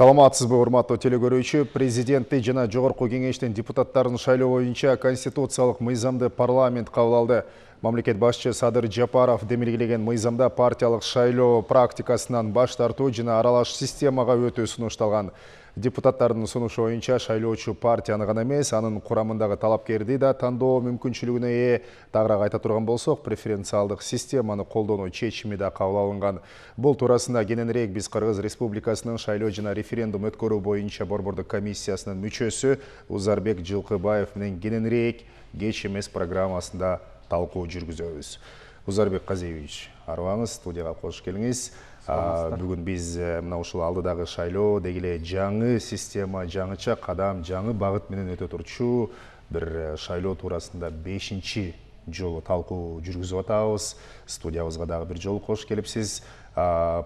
Саламатсызбы, урматтуу телекөрүүчү. Президентти жана жогорку кеңештин депутаттарын шайлоо боюнча конституциялык мыйзамды парламент кабыл алды. Мамлекет башчы Садыр Жапаров демилгелеген мыйзамда партиялык шайлоо практикасынан баш тартуу жана аралаш системага өтүү сунушталган. Депутаттардын сунушу боюнча шайлоочу партияны гана эмес, анын курамындагы талапкерди да тандоо мүмкүнчүлүгүнө ээ. Тагыраак айта турган болсок, преференциалдык системаны колдонуу чечими да кабыл алынган. Бул туурасында кененирээк биз Кыргыз Республикасынын шайлоо жана референдум өткөрүү боюнча борбордук комиссиясынын мүчөсү Узарбек Жылкыбаев менен кененирээк кеч эмес программасында талкуу жүргүзөбүз. Узарбек Казиевич, арыбаңыз, студияга кош келиңиз. Бүгүн биз мына ушул алдыдагы шайлоо деги эле жаңы система, жаңыча кадам, жаңы багыт менен өтө турчу бир шайлоо туурасында 5-чи жолу талкуу жүргүзүп атабыз. Студиябызга дагы бир жолу кош келипсиз.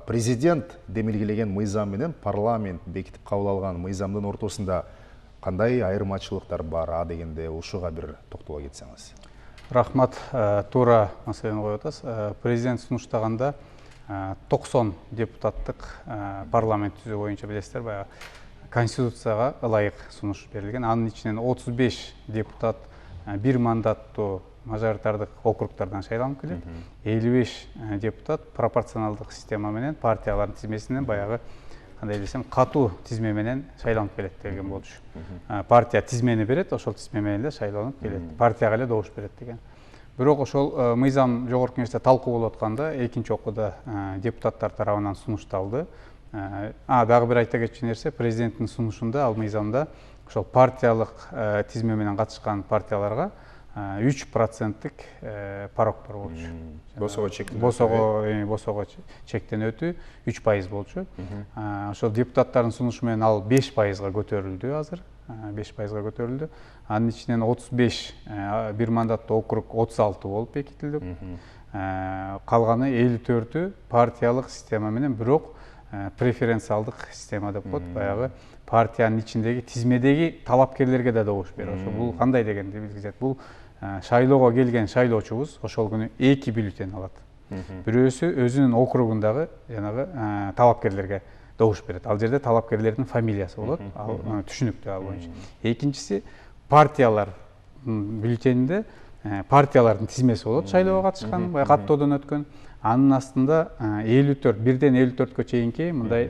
Президент демилгелеген мыйзам менен парламент бекитип кабыл алган мыйзамдын ортосунда кандай айырмачылыктар бар дегенде ушуга бир токтоло кетсеңиз. Рахмат, туура маселени коюп атасыз. Президент сунуштаганда 90 депутаттык парламент түзүү боюнча билесиздер, баягы конституцияга ылайык сунуш берилген. Анын ичинен 35 депутат бир мандаттуу мажоритардык округтардан шайланып келет. 55 депутат пропорционалдык система менен партиялардын тизмесинен баягы кандай десем катуу тизме менен шайланып келет деген болчу. Партия тизмени берет, ошол тизме менен эле шайланып келет. Партияга эле добуш берет деген. Бирок ошол мыйзам жогорку кеңеште талкуу болуп атканда экинчи окууда депутаттар тарабынан сунушталды. Дагы бир айта кетчү нерсе, президенттин сунушунда, ал мыйзамда ошол партиялык тизме менен катышкан партияларга 3%-тык порог бар болчу. Босого чектенүүтү 3% болчу. Ошол депутаттардын сунушу менен ал 5%га көтөрүлдү азыр. 5%га көтөрүлдү. Анын ичинен 35 бир мандаттуу округ 36 болуп бекитилди. Калганы 54-ü партиялык система менен, бирок преференциалдык система деп коет. Баягы партиянын ичиндеги тизмедеги талапкерлерге да добуш берет. Бул кандай дегенди билгизет. Бул шайлоого келген шайлоочубуз ошол күнү 2 бюллетень алат. Бирөөсү өзүнүн округундагы жанагы талапкерлерге добуш берет. Ал жерде талапкерлердин фамилиясы болот. Ал түшүнүктүү ал боюнча. Экинчиси, партиялар бюллетенинде партиялардын тизмеси болот. Шайлоого катышкан, каттоодон өткөн. Анын астында 54, бирден 54-кө чейинки мындай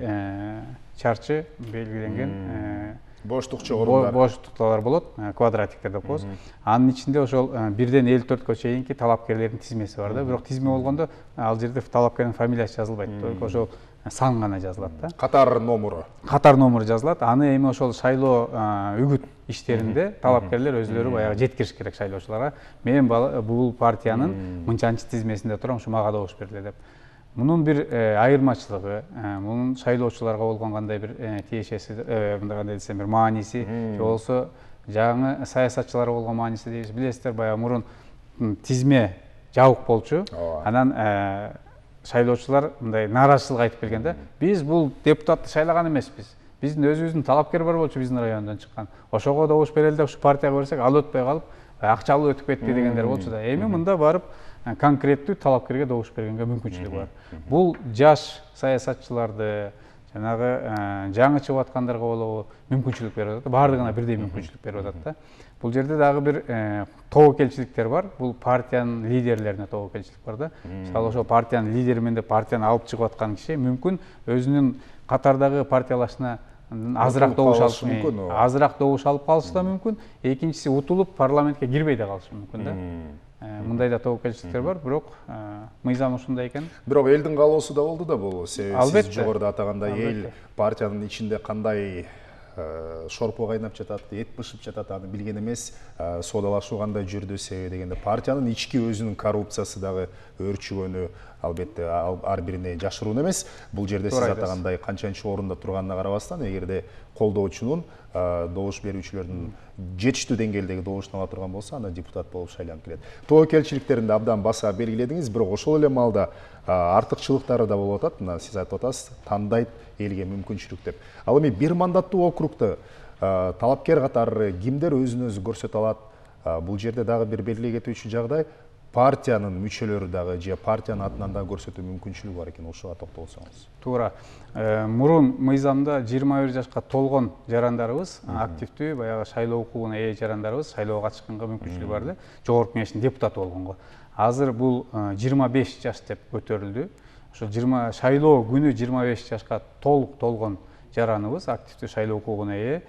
чарчы белгиленген боштукча орундар. Боштуктар болот, квадратиктер деп коебуз. Анын ичинде ошол бирден 54-кө чейинки талапкерлердин тизмеси бар да. Бирок тизме болгондо ал жерде талапкердин фамилиясы жазылбайт. Только ошол сан гана жазылат да. Катар номуру. Катар номуру жазылат. Аны эми ошол шайлоо үгүт иштеринде талапкерлер өзлөрү баягы жеткириш керек шайлоочуларга. Мен бул партиянын мынчанчы тизмесинде турам, ушу мага добуш бергиле деп. Мунун бир айырмачылыгы, мунун шайлоочуларга болгон кандай бир тиешеси, мындай кандай десем бир мааниси, же болбосо жаңы саясатчыларга болгон мааниси дейбиз. Билесиздер, баягы мурун тизме жабык болчу. Анан шайлоочулар мындай нааразычылык айтып келгенде, биз бул депутатты шайлаган эмеспиз. Биздин өзүбүздүн талапкер бар болчу, биздин райондон чыккан. Ошого добуш берели деп ушу партияга берсек, ал өтпөй калып, акчалуу өтүп кетти дегендер болчу да. Эми мында барып конкреттүү талапкерге добуш бергенге мүмкүнчүлүк бар. Бул жаш саясатчыларды, жанагы жаңы чыгып аткандарга болобу мүмкүнчүлүк берип атат. Бардыгына бирдей мүмкүнчүлүк берип атат да. Бул жерде дагы бир тобокелчиликтер бар. Бул партиянын лидерлерине тобокелчилик бар да. Мисалы ошол партиянын лидери менен партияны алып чыгып аткан киши мүмкүн өзүнүн катардагы партиялашына азыраак добуш алып калышы да мүмкүн. Экинчиси, утулуп парламентке кирбей да калышы мүмкүн да. Мындай да тобокелчиликтер бар, бирок мыйзам ушундай экен. Бирок элдин каалоосу да болду да бул. Сиз жогоруда атагандай эл партиянын ичинде кандай шорпо кайнап жатат, эт бышып жатат, аны билген эмес. Соодалашуу кандай жүрдү себеби дегенде партиянын ички өзүнүн коррупциясы дагы өөрчүгөнү албетте ар бирине жашыруун эмес. Бул жерде сиз атагандай канчанчы орунда турганына карабастан, эгерде колдоочунун, добуш берүүчүлөрдүн жетиштүү деңгээлдеги добушун ала турган болсо, анда депутат болуп шайланып келет. Тобокелчиликтерин да абдан баса белгиледиңиз, бирок ошол эле маалда артыкчылыктары да болуп атат. Мына сиз айтып атасыз, тандайт элге мүмкүнчүлүк деп. Ал эми бир мандаттуу округду талапкер катары кимдер өзүн өзү көрсөтө алат? Бул жерде дагы бир белгилей кетүүчү жагдай, партиянын мүчөлөрү дагы же партиянын атынан да көрсөтүү мүмкүнчүлүгү бар экен, ушуга токтолсоңуз. Туура. Мурун мыйзамда 21 жашка толгон жарандарыбыз, активдүү баягы шайлоо укугуна ээ жарандарыбыз шайлоого катышканга мүмкүнчүлүгү бар эле, жогорку кеңештин депутаты болгонго. Азыр бул 25 жаш деп көтөрүлдү. Ошо шайлоо күнү 25 жашка толук толгон жараныбыз, активдүү шайлоо укугуна ээ,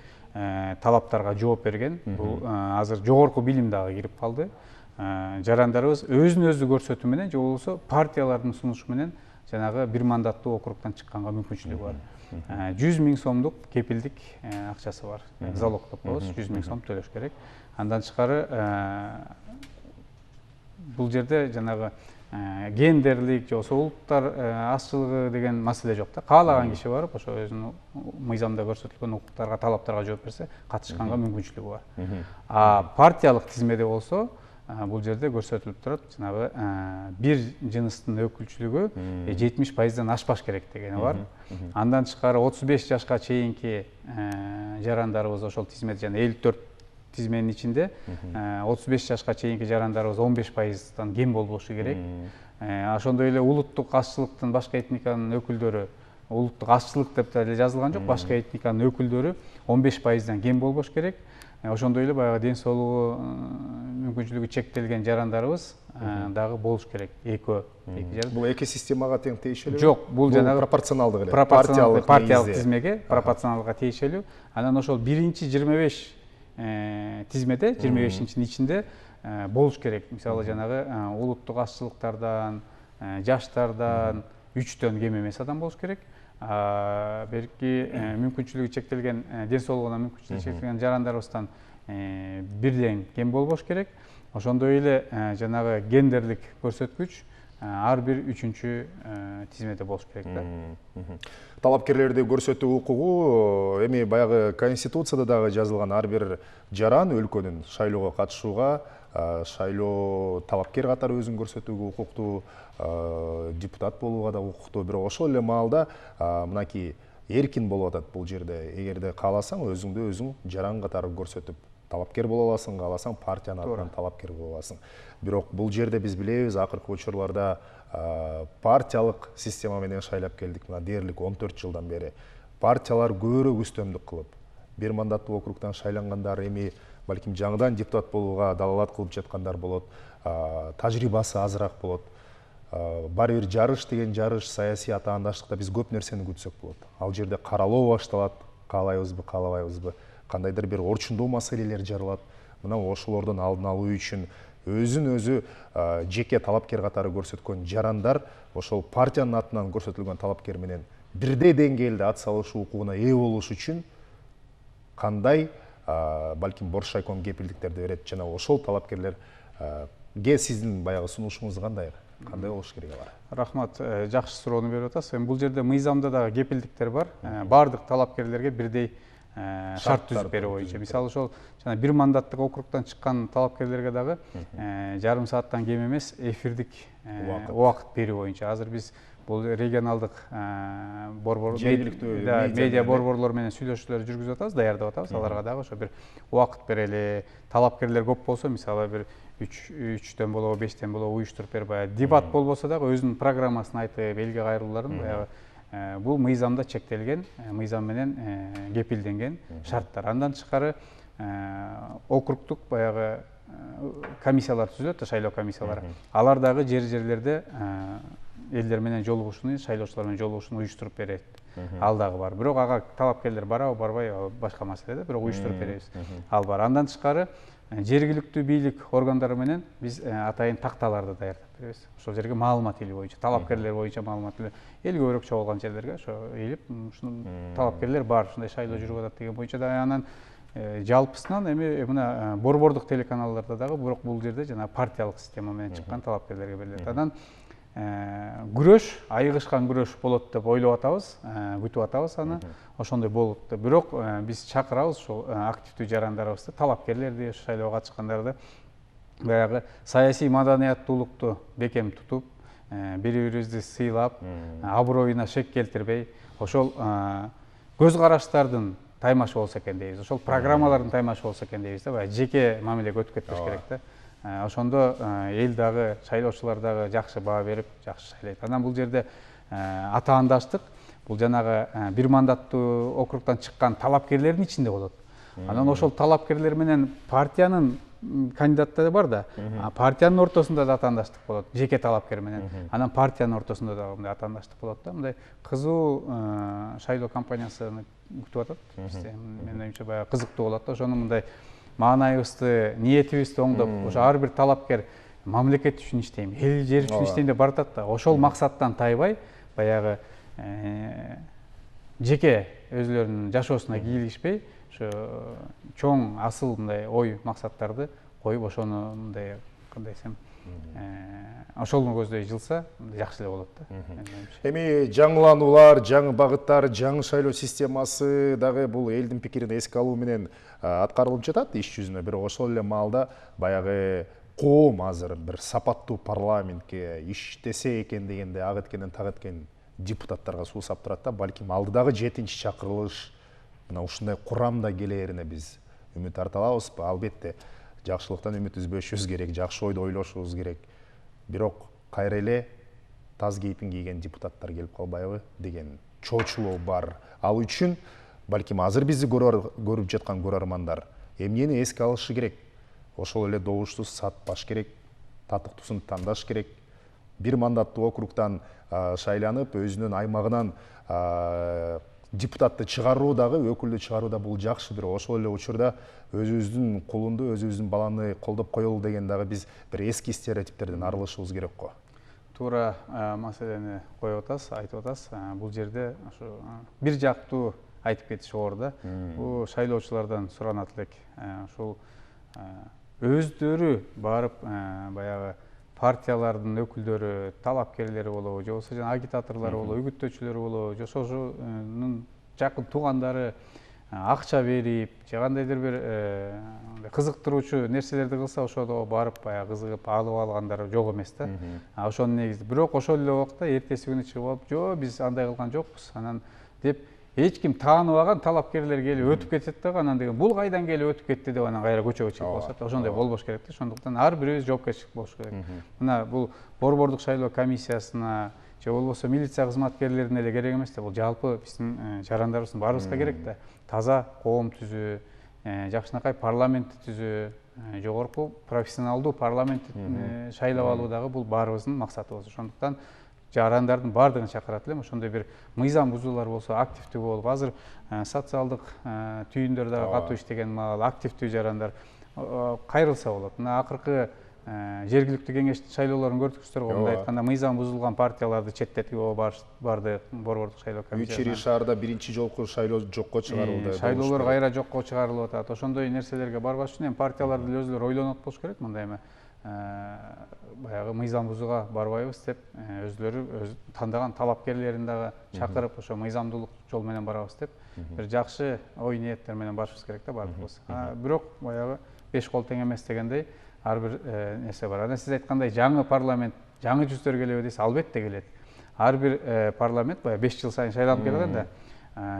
талаптарга жооп берген. Бул азыр жогорку билим дагы кирип калды. Жарандарыбыз өзүн өзү көрсөтүү менен же болбосо партиялардын сунушу менен жанагы бир мандаттуу округтан чыкканга мүмкүнчүлүгү бар. 100 000 сомдук кепилдик акчасы бар. Залог деп коебуз, 100 000 сом төлөш керек. Андан тышкары бул жерде жанагы гендерлик же болбосо улуттар азчылыгы деген маселе жок да. Каалаган киши барып, ошо өзүнүн мыйзамда көрсөтүлгөн укуктарга, талаптарга жооп берсе, катышканга мүмкүнчүлүгү бар. Партиялык тизмеде болсо, бул жерде көрсөтүлүп турат, жанагы бир жыныстын өкүлчүлүгү 70%дан ашпаш керек дегени бар. Андан тышкары 35 жашка чейинки жарандарыбыз ошол тизмеде, жана 54 тизменин ичинде 35 жашка чейинки жарандарыбыз 15%дан кем болбошу керек. Ошондой эле улуттук азчылыктын, башка этниканын өкүлдөрү, улуттук азчылык деп деле жазылган жок, башка этниканын өкүлдөрү 15%дан кем болбош керек. Ошондой эле баягы ден соолугу мүмкүнчүлүгү чектелген жарандарыбыз дагы болуш керек. Эки жаран. Бул эки системага тең тиешелүү? Жок, бул жанагы пропорционалдык эле. Партиялык тизмеге, пропорционалга тиешелүү. Анан ошол биринчи 25 тизмеде, 25-нин ичинде болуш керек. Мисалы жанагы улуттук азчылыктардан, жаштардан 3төн кем эмес адам болуш керек. Берки мүмкүнчүлүгү чектелген, ден соолугуна мүмкүнчүлүгү чектелген жарандарыбыздан бирден кем болбош керек. Ошондой эле жанагы гендерлик көрсөткүч ар бир 3-чү тизмеде болуш керек да. Талапкерлерди көрсөтүү укугу эми баягы Конституцияда дагы жазылган, ар бир жаран өлкөнүн шайлоого катышууга, шайлоо талапкер катары өзүн көрсөтүүгө укуктуу, депутат болууга да укуктуу. Бирок ошол эле маалда мынакей эркин болуп атат бул жерде. Эгерде кааласаң өзүңдү өзүң жаран катары көрсөтүп талапкер боло аласың, кааласаң партиянын атынан талапкер боло аласың. Бирок бул жерде биз билебиз, акыркы учурларда партиялык система менен шайлап келдик. Мына дээрлик 14 жылдан бери партиялар көбүрөөк үстөмдүк кылып, бир мандаттуу округтан шайлангандар эми балким жаңыдан депутат болууга далалат кылып жаткандар болот, тажрыйбасы азыраак болот. Баары бир жарыш деген жарыш, саясий атаандаштыкта биз көп нерсени күтсөк болот. Ал жерде каралоо башталат, каалайбызбы, каалабайбызбы, кандайдыр бир орчундуу маселелер жаралат. Мына ошолордун алдын алуу үчүн өзүн өзү жеке талапкер катары көрсөткөн жарандар ошол партиянын атынан көрсөтүлгөн талапкер менен бирдей деңгээлде ат салышуу укугуна ээ болуш үчүн кандай балким бош шайком кепилдиктерди берет, жана ошол талапкерлерге сиздин баягы сунушуңуз кандай болуш керек алар? Рахмат, жакшы суроону берип атасыз. Эми бул жерде мыйзамда дагы кепилдиктер бар. Бардык талапкерлерге бирдей шарт түзүп берүү боюнча. Мисалы ошол жана бир мандаттык округтан чыккан талапкерлерге дагы жарым сааттан кем эмес эфирдик убакыт берүү боюнча. Азыр биз бул регионалдык медиа борборлор менен сүйлөшүүлөр жүргүзүп атабыз, даярдап атабыз. Аларга дагы ошо бир убакыт берели. Талапкерлер көп болсо, мисалы бир 3төн болобу, 5тен болобу уюштуруп берип, баягы дебат болбосо дагы өзүнүн программасын айтып, элге кайрылууларын баягы бул мыйзамда чектелген, мыйзам менен кепилденген шарттар. Андан тышкары округтук баягы комиссиялар түзүлөт, шайлоо комиссиялары. Алар дагы жерлерде элдер менен жолугушууну, шайлоочулар менен жолугушууну уюштуруп берет. Ал дагы бар. Бирок ага талапкерлер барабы, барбайбы башка маселе да, бирок уюштуруп беребиз. Ал бар. Андан тышкары жергиликтүү бийлик органдары менен биз атайын такталарды даярдап беребиз. Ошол жерге маалымат илүү боюнча, талапкерлер боюнча маалымат илүү, эл көбүрөөк чогулган жерлерге ошо илип, ушул талапкерлер бар, ушундай шайлоо жүрүп атат деген боюнча да. Анан жалпысынан эми мына борбордук телеканалдарда дагы, бирок бул жерде жана партиялык система менен чыккан талапкерлерге берилет. Анан күрөш, айыгышкан күрөш болот деп ойлоп атабыз, күтүп атабыз аны. Ошондой болот. Бирок биз чакырабыз ошол активдүү жарандарыбызды, талапкерлерди, шайлоого катышкандарды баягы саясий маданияттуулукту бекем тутуп, бири-бирибизди сыйлап, аброюна шек келтирбей, ошол көз караштардын таймашы болсо экен дейбиз. Ошол программалардын таймашы болсо экен дейбиз да, баягы жеке мамилеге өтүп кетпеш керек да. Ошондо эл дагы, шайлоочулар дагы жакшы баа берип, жакшы шайлайт. Анан бул жерде атаандаштык бул жанагы бир мандаттуу округдан чыккан талапкерлердин ичинде болот. Анан ошол талапкерлер менен партиянын кандидаттары бар да, партиянын ортосунда да атаандаштык болот, жеке талапкер менен. Анан партиянын ортосунда да мындай атаандаштык болот да. Мындай кызуу шайлоо кампаниясыны күтүп атат. Менин оюмча баягы кызыктуу болот да. Ошону мындай маанайыбызды, ниетибизди оңдоп, ошо ар бир талапкер мамлекет үчүн иштейм, эл жер үчүн иштейм деп баратат да. Ошол максаттан тайбай, баягы жеке өзүлөрүнүн жашоосуна кийлигишпей, ошо чоң асыл мындай ой максаттарды коюп, ошону мындай кандай десем, ошону көздөй жылса жакшы эле болот да. Эми жаңылануулар, жаңы багыттар, жаңы шайлоо системасы дагы бул элдин пикирин эске алуу менен аткарылып жатат иш жүзүнө. Бирок ошол эле маалда баягы коом азыр бир сапаттуу парламентке иштесе экен дегенде ак эткенен так эткен депутаттарга суусап турат да. Балким алдыдагы 7-чи чакырылыш мына ушундай курамда келээрине биз үмүт арта алабызбы? Албетте жакшылыктан үмүт үзбөшүбүз керек, жакшы ойду ойлошубуз керек. Бирок кайра эле таз кейпин кийген депутаттар келип калбайбы деген чоочулоо бар. Ал үчүн балким азыр бизди көрүп жаткан көрөрмандар эмнени эске алышы керек? Ошол эле добушту сатпаш керек, татыктуусун тандаш керек. Бир мандаттуу округдан шайланып, өзүнүн аймагынан депутатты чыгаруу дагы, өкүлдү чыгаруу да бул жакшы. Бирок ошол эле учурда өзүбүздүн кулунду, өзүбүздүн баланы колдоп коелу деген дагы биз бир эски стереотиптерден арылышыбыз керек го. Туура маселени коюп атасыз, айтып атасыз. Бул жерде ошо бир жактуу айтып кетиш оор да. Бул шайлоочулардан суранат элек. Ушул өздөрү барып баягы партиялардын өкүлдөрү, талапкерлери болобу, же болбосо агитаторлору болобу, үгүттөөчүлөрү болобу, же ошонун жакын туугандары акча берип, же кандайдыр бир кызыктыруучу нерселерди кылса, ошодо барып баягы кызыгып алып алгандары жок эмес да. Ошонун негизи. Бирок ошол эле убакта эртеси күнү чыгып алып, "Жок, биз андай кылган жокпуз." Анан деп эч ким тааныбаган талапкерлер келип өтүп кетет дагы, анан деген бул кайдан келип өтүп кетти деп анан кайра көчөгө чыгып калышат. Ошондой болбош керек да. Ошондуктан ар бирибиз жоопкерчилик болуш керек. Мына бул борбордук шайлоо комиссиясына же болбосо милиция кызматкерлерине эле керек эмес да. Бул жалпы биздин жарандарыбыздын баарыбызга керек да. Таза коом түзүү, жакшынакай парламентти түзүү, жогорку профессионалдуу парламентти шайлап алуу дагы бул баарыбыздын максатыбыз. Ошондуктан жарандардын баардыгын чакырат элем. Ошондой бир мыйзам бузуулар болсо активдүү болуп, азыр социалдык түйүндөр дагы катуу иштеген маал, активдүү жарандар кайрылса болот. Мына акыркы жергиликтүү кеңештин шайлоолорун көрдүңүздөр го. Мындай айтканда мыйзам бузулган партияларды четтетүүгө барды борбордук шайлоо комиссиясы. Үчүри шаарда биринчи жолку шайлоо жокко чыгарылды. Шайлоолор кайра жокко чыгарылып атат. Ошондой нерселерге барбаш үчүн эми партиялар деле өзүлөрү ойлонот болуш керек. Мындай эми баягы мыйзам бузууга барбайбыз деп өзүлөрү тандаган талапкерлерин дагы чакырып, ошо мыйзамдуулук жол менен барабыз деп бир жакшы ой ниеттер менен барышыбыз керек да баардыгыбыз. Бирок баягы беш кол тең эмес дегендей ар бир нерсе бар. Анан сиз айткандай жаңы парламент, жаңы жүздөр келеби дейсиз, албетте келет. Ар бир парламент баягы 5 жыл сайын шайланып келгенде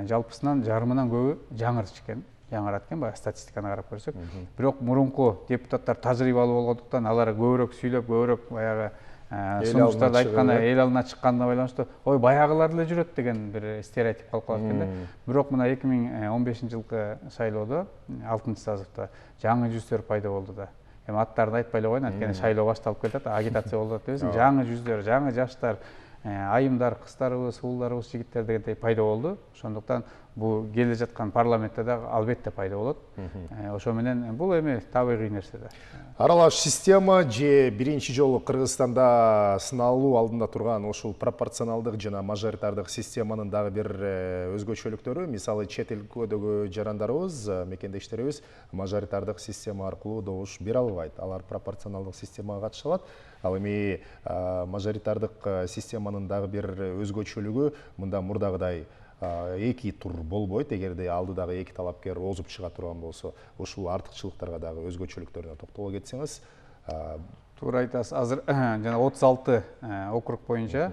жалпысынан жарымынан көбү жаңыртыш экен. Жаңырат экен, баягы статистиканы карап көрсөк. Бирок мурунку депутаттар тажрыйбалуу болгондуктан алар көбүрөөк сүйлөп, көбүрөөк баягы сунуштарды айтканда эл алдына чыкканына байланыштуу, ой баягылар эле жүрөт деген бир стереотип калып калат экен да. Бирок мына 2015-жылкы шайлоодо 6-сазыкта жаңы жүздөр пайда болду да. Эми аттарды айтпай эле коеюн, анткени шайлоо башталып келатат, агитация болуп атат дебесиң. Жаңы жүздөр, жаңы жаштар, айымдар, кыздарыбыз, уулдарыбыз, жигиттер дегендей пайда болду. Ошондуктан бул келе жаткан парламентте дагы албетте пайда болот. Ошо менен бул эми табигый нерсе да. Аралаш система же биринчи жолу Кыргызстанда сыналуу алдында турган ушул пропорционалдык жана мажоритардык системанын дагы бир өзгөчөлүктөрү, мисалы чет элдөгү жарандарыбыз, мекендештерибиз мажоритардык система аркылуу добуш бере албайт. Алар пропорционалдык системага катыша алат. Ал эми мажоритардык системанын дагы бир өзгөчөлүгү мында мурдагыдай эки тур болбойт. Эгерде алдыдагы эки талапкер озуп чыга турган болсо, ушул артыкчылыктарга дагы өзгөчөлүктөрүнө токтоло кетсеңиз, Туура айтасыз. Азыр жана 36 округ боюнча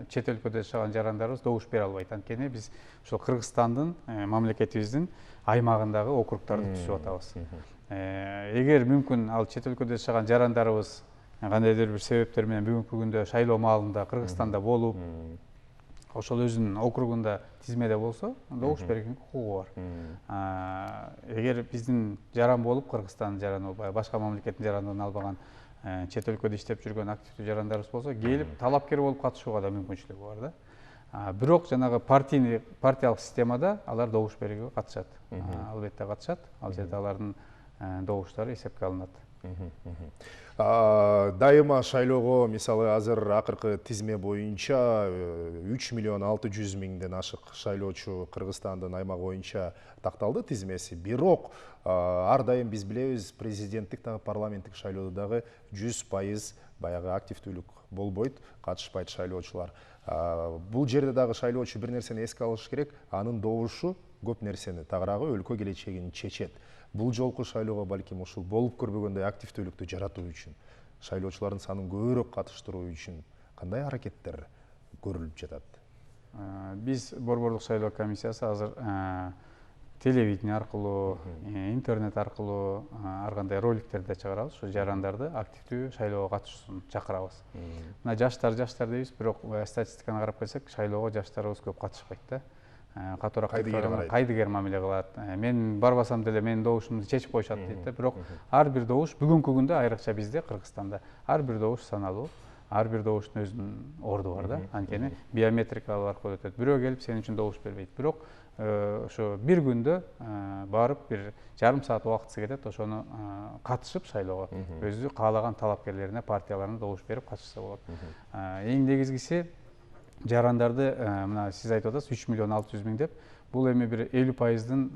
чет өлкөдө жашаган жарандарыбыз добуш бере албайт. Анткени биз ошол Кыргызстандын мамлекетибиздин аймагындагы округдарды түзүп атабыз. Эгер мүмкүн ал чет өлкөдө жашаган жарандарыбыз кандайдыр бир себептер менен бүгүнкү күндө шайлоо маалында Кыргызстанда болуп, ошол өзүнүн округунда тизмеде болсо, добуш берүүгө укугу бар. Эгер биздин жаран болуп, Кыргызстандын жараны болуп, башка мамлекеттин жарандыгын албаган чет өлкөдө иштеп жүргөн активдүү жарандарыбыз болсо, келип талапкер болуп катышууга да мүмкүнчүлүгү бар да. Бирок жанагы партиялык системада алар добуш берүүгө катышат. Албетте катышат. Ал жерде алардын добуштары эсепке алынат. Дайыма шайлоого мисалы азыр акыркы тизме боюнча 3.600.000ден ашык шайлоочу Кыргызстандын аймагы боюнча такталды тизмеси. Бирок ар дайым биз билебиз, президенттик дагы парламенттик шайлоодо дагы 100% баягы активдүүлүк болбойт, катышпайт шайлоочулар. Бул жерде дагы шайлоочу бир нерсени эске алыш керек, анын добушу көп нерсени, тагыраагы өлкө келечегин чечет. Бул жолку шайлоого балким ушул болуп көрбөгөндөй активдүүлүктү жаратуу үчүн, шайлоочулардын санын көбүрөөк катыштыруу үчүн кандай аракеттер көрүлүп жатат? Биз Борбордук шайлоо комиссиясы азыр телевидение аркылуу, интернет аркылуу ар кандай роликтерди чыгарабыз. Ушу жарандарды активдүү шайлоого катышууну чакырабыз. Мына жаштар дейбиз, бирок статистиканы карап келсек, шайлоого жаштарыбыз көп катышпайт да. Катуураак кайдыгер мамиле кылат. Мен барбасам деле менин добушумду чечип коюшат дейт да. Бирок ар бир добуш бүгүнкү күндө айрыкча бизде Кыргызстанда ар бир добуш саналуу. Ар бир добуштун өзүнүн орду бар да. Анткени биометрикалуу аркылуу өтөт. Бирөө келип сен үчүн добуш бербейт. Бирок ошо бир күндө барып бир жарым саат убактысы кетет, ошону катышып шайлоого өзү каалаган талапкерлерине, партияларына добуш берип катышса болот. Эң негизгиси жарандарды мына сиз айтып атасыз 3.600.000 деп. Бул эми бир 50%дын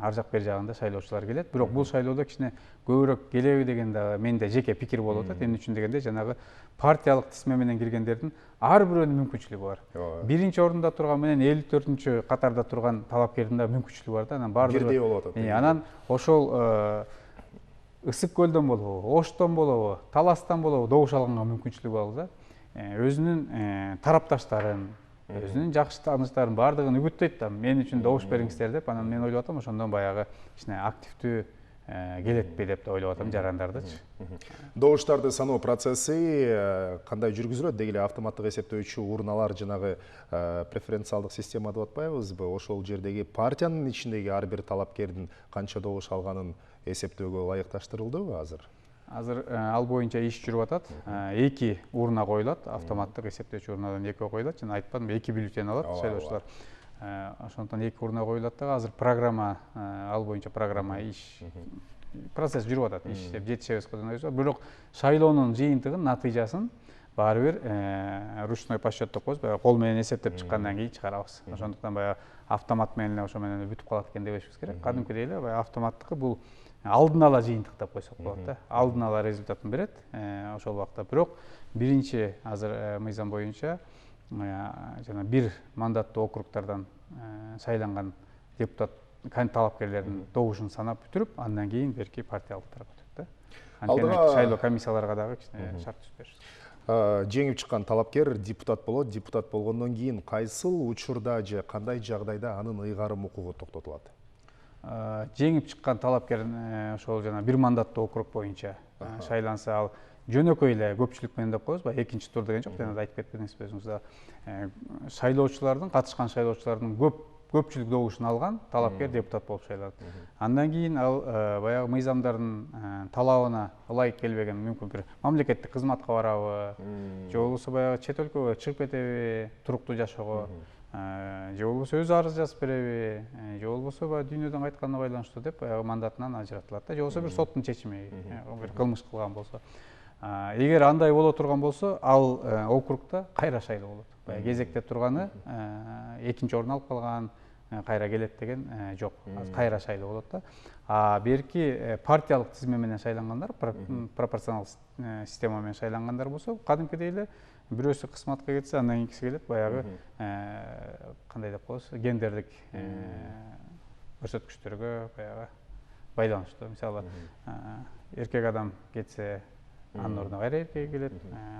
ар жак бер жагында шайлоочулар келет. Бирок бул шайлоодо кичине көбүрөөк келеби деген да менде жеке пикир болуп атат. Эмне үчүн дегенде жанагы партиялык тизме менен киргендердин ар бирөөнүн мүмкүнчүлүгү бар. Биринчи орунда турган менен 54-чү катарда турган талапкердин да мүмкүнчүлүгү бар да. Анан баардыгы бирдей болуп атат. Анан ошол Ысык көлдөн болобу, Оштон болобу, Таластан болобу добуш алганга мүмкүнчүлүгү бар да. Өзүнүн тарапташтарын, өзүнүн жакшы тааныштарын баардыгын үгүттөйт да, мен үчүн добуш бериңиздер деп. Анан мен ойлоп атам, ошондон баягы кичине активдүү келетпи деп да ойлоп атам жарандардычы. Добуштарды саноо процесси кандай жүргүзүлөт? Деги эле автоматтык эсептөөчү урналар, жанагы преференциалдык система деп атпайбызбы? Ошол жердеги партиянын ичиндеги ар бир талапкердин канча добуш алганын эсептөөгө ылайыкташтырылдыбы азыр? Азыр ал боюнча иш жүрүп атат. 2 урна коюлат, автоматтык эсептөөчү урнадан 2 коюлат. Жана айтпадым, 2 бюллетень алат шайлоочулар. Ошондон 2 урна коюлат дагы. Азыр программа, ал боюнча программа иш процесс жүрүп атат. Иштеп жетишебиз кылып. Бирок шайлоонун жыйынтыгын, натыйжасын баары бир ручной подсчет деп коебуз, кол менен эсептеп чыккандан кийин чыгарабыз. Ошондуктан баягы автомат менен ошо менен бүтүп калат экен дебешибиз керек. Кадимкидей эле баягы автоматтыкы бул алдын ала жыйынтык деп койсок болот да. Алдын ала результатын берет ошол убакта. Бирок биринчи азыр мыйзам боюнча жана бир мандаттуу округдардан шайланган депутат талапкерлердин добушун санап бүтүрүп, андан кийин берки партиялыктарга өтөт да. Анткени шайлоо комиссияларга дагы кичине шарт түзүп беришет. Жеңип чыккан талапкер депутат болот. Депутат болгондон кийин кайсыл учурда же кандай жагдайда анын ыйгарым укугу токтотулат? Жеңип чыккан талапкер ошол жана бир мандаттуу округ боюнча шайланса, ал жөнөкөй эле көпчүлүк менен деп коебуз, экинчи тур деген жок, жана айтып кетпедиңизби өзүңүз да. Шайлоочулардын, катышкан шайлоочулардын көпчүлүк добушун алган талапкер депутат болуп шайланат. Андан кийин ал баягы мыйзамдардын талабына ылайык келбеген, мүмкүн бир мамлекеттик кызматка барабы, же болбосо баягы чет өлкөгө чыгып кетеби, туруктуу жашоого, же болбосо өзү арыз жазып береби, же болбосо баягы дүйнөдөн кайтканына байланыштуу деп баягы мандатынан ажыратылат да, же болбосо бир соттун чечими, бир кылмыш кылган болсо. Эгер андай боло турган болсо, ал округда кайра шайлоо болот. Баягы кезекте турганы экинчи орун алып калган, кайра келет деген жок. Кайра шайлоо болот да. Берки партиялык тизме менен шайлангандар, пропорционал система менен шайлангандар болсо, кадимкидей эле бирөөсү кызматка кетсе, андан кийинкиси келет, баягы кандай деп коебуз, гендерлик көрсөткүчтөргө баягы байланыштуу. Мисалы, эркек адам кетсе, анын ордуна кайра эркек келет,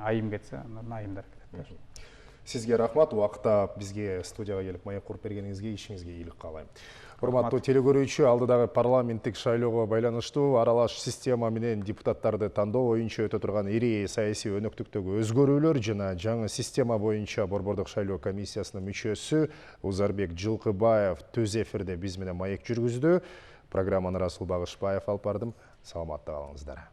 айым кетсе анын ордуна айымдар келет. Сизге рахмат, убакытта бизге студияга келип маек куруп бергениңизге, ишиңизге ийгилик каалайм. Урматтуу телекөрүүчү, алдыдагы парламенттик шайлоого байланыштуу аралаш система менен депутаттарды тандоо боюнча өтө турган ири саясий өнөктүктөгү өзгөрүүлөр жана жаңы система боюнча Борбордук шайлоо комиссиясынын мүчөсү Узарбек Жылкыбаев төз эфирде биз менен маек жүргүздү. Программаны Расул Багышбаев алып бардым. Саламатта калыңыздар.